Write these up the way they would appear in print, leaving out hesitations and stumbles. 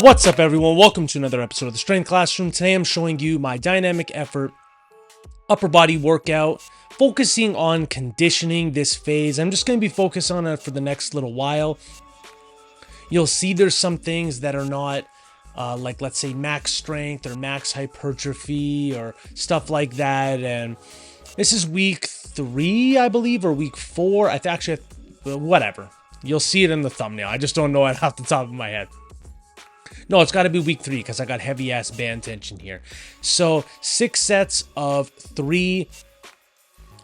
What's up, everyone? Welcome to another episode of the Strength Classroom. Today I'm showing you my dynamic effort upper body workout, focusing on conditioning this phase. I'm just going to be focused on it for the next little while. You'll see there's some things that are not like, let's say, max strength or max hypertrophy or stuff like that. And this is week 3, I believe, or week 4. Whatever. You'll see it in the thumbnail. I just don't know it off the top of my head. No, it's got to be week 3 because I got heavy ass band tension here. So 6 sets of 3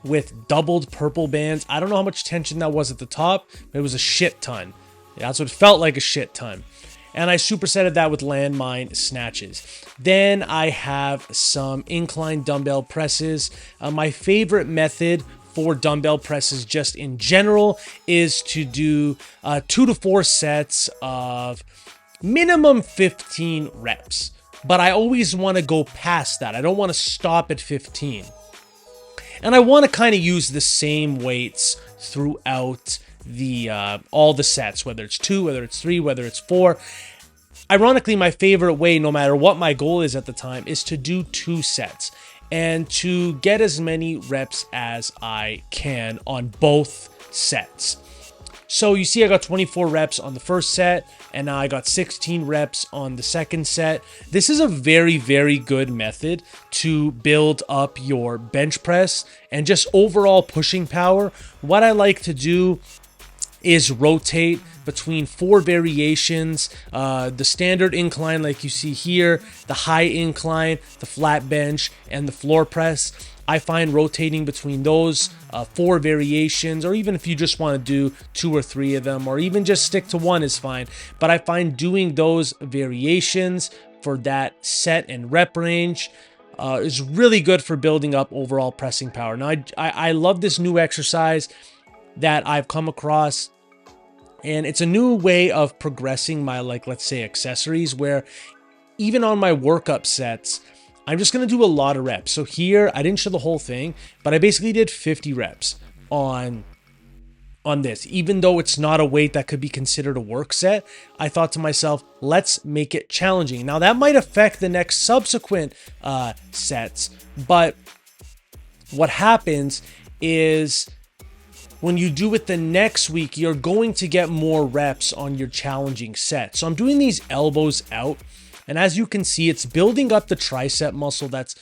with doubled purple bands. I don't know how much tension that was at the top, but it was a shit ton. That's what it felt like, a shit ton. And I supersetted that with landmine snatches. Then I have some incline dumbbell presses. My favorite method for dumbbell presses just in general is to do 2 to 4 sets of minimum 15 reps, but I always want to go past that. I don't want to stop at 15. And I want to kind of use the same weights throughout the all the sets, whether it's 2, whether it's 3, whether it's 4. Ironically, my favorite way, no matter what my goal is at the time, is to do 2 sets and to get as many reps as I can on both sets. So you see I got 24 reps on the first set, and now I got 16 reps on the second set. This is a very, very good method to build up your bench press and just overall pushing power. What I like to do is rotate between 4 variations, the standard incline like you see here, the high incline, the flat bench, and the floor press. I find rotating between those 4 variations, or even if you just want to do 2 or 3 of them, or even just stick to 1 is fine. But I find doing those variations for that set and rep range is really good for building up overall pressing power. Now, I love this new exercise that I've come across, and it's a new way of progressing my, like, let's say, accessories, where even on my workup sets, I'm just going to do a lot of reps. So here, I didn't show the whole thing, but I basically did 50 reps on this. Even though it's not a weight that could be considered a work set, I thought to myself, let's make it challenging. Now, that might affect the next subsequent sets, but what happens is when you do it the next week, you're going to get more reps on your challenging set. So I'm doing these elbows out. And as you can see, it's building up the tricep muscle that's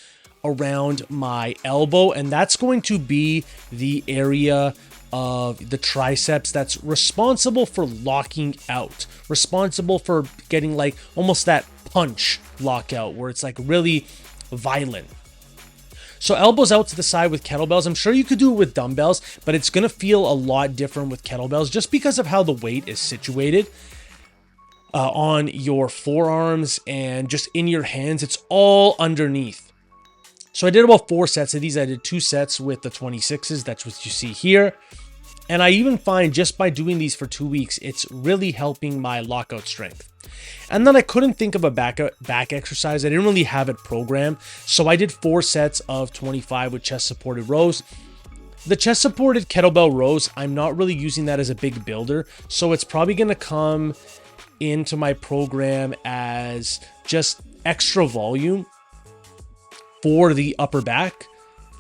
around my elbow. And that's going to be the area of the triceps that's responsible for locking out, responsible for getting like almost that punch lockout where it's like really violent. So elbows out to the side with kettlebells. I'm sure you could do it with dumbbells, but it's going to feel a lot different with kettlebells just because of how the weight is situated. On your forearms and just in your hands, it's all underneath. So I did about 4 sets of these. I did 2 sets with the 26s. That's what you see here. And I even find just by doing these for 2 weeks, it's really helping my lockout strength. And then I couldn't think of a back exercise. I didn't really have it programmed. So I did 4 sets of 25 with chest supported rows. The chest supported kettlebell rows, I'm not really using that as a big builder. So it's probably going to come into my program as just extra volume for the upper back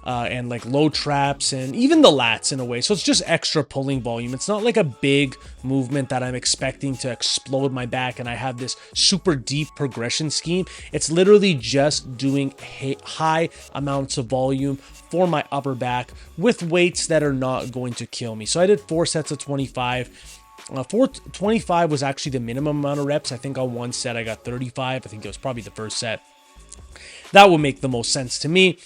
and like low traps and even the lats in a way. So it's just extra pulling volume. It's not like a big movement that I'm expecting to explode my back and I have this super deep progression scheme. It's literally just doing high amounts of volume for my upper back with weights that are not going to kill me. So I did 4 sets of 25. 25 was actually the minimum amount of reps. I think on one set I got 35. I think it was probably the first set. That would make the most sense to me.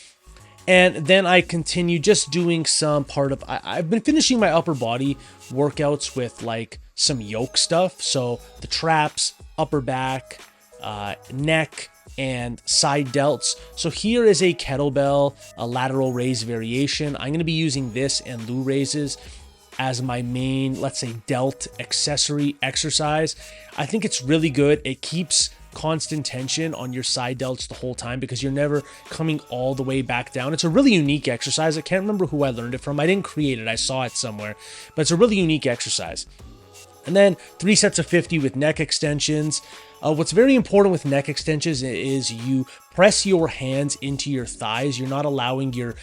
And then I continue just doing some part of... I've been finishing my upper body workouts with like some yoke stuff. So the traps, upper back, neck, and side delts. So here is a kettlebell, a lateral raise variation. I'm going to be using this and Lou raises as my main, let's say, delt accessory exercise. I think it's really good. It keeps constant tension on your side delts the whole time because you're never coming all the way back down. It's a really unique exercise. I can't remember who I learned it from. I didn't create it. I saw it somewhere, but it's a really unique exercise. And then 3 sets of 50 with neck extensions. What's very important with neck extensions is you press your hands into your thighs. You're not allowing your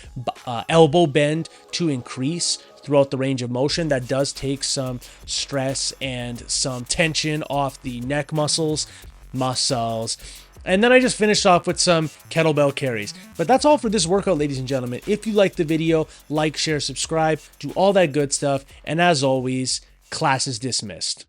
elbow bend to increase throughout the range of motion. That does take some stress and some tension off the neck muscles. And then I just finished off with some kettlebell carries. But that's all for this workout, ladies and gentlemen. If you liked the video, like, share, subscribe, do all that good stuff. And as always, class is dismissed.